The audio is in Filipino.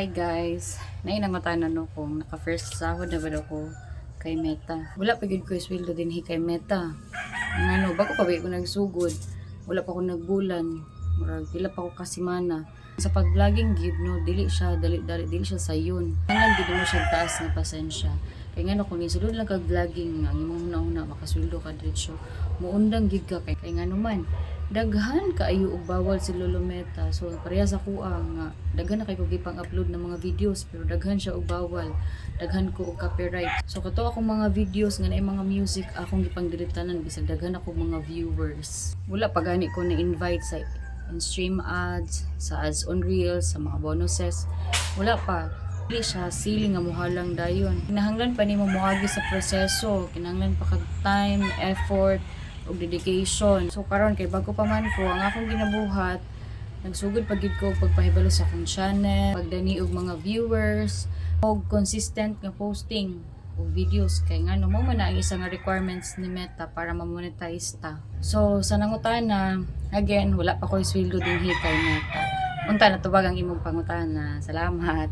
Hi guys, nainang matanan no kung naka-first sahod na ba daw ko kay Meta. Wala pa gid ko sweldo din kay Meta. Ngano, bago pa ba ko nagsugod, wala pa ko nagbulan, murag pila pa ko kasimana. Sa pag-vlogging gid no, dili siya sayon. Kailangan gid mo siya taas na pasensya. Kay ngano kung nisulod lang kag vlogging ang imong una makasweldo ka diretso, muundang gid ka kay ngano man daghan kaayo og bawal si Lolo Meta. So pareha sa kuha nga daghan na kay ko gipang upload ng mga videos pero daghan siya og bawal. Daghan ko og copyright. So kato akong mga videos nga naay mga music akong gipang dilitanan bisag daghan ako mga viewers. Wala pa gani ko na invite sa in-stream ads, sa ads on reels, sa mga bonuses. Wala pa. Dili siya sili nga muhalang dayon. Kinahanglan pa nimo moagi sa proseso, kinahanglan pa kag time, effort, og dedication. So karon kay bago pa man ko ang akong ginabuhat, nagsugod pagid ko pagpahibalo sa akong channel, pagdani og mga viewers, og consistent nga posting og videos kay ngano mo man ang isa nga requirements ni Meta para ma-monetize ta. So sa nangutana, again wala pa ko sweldo dinhi kay Meta. Unta na tubag ang imong pangutana. Salamat.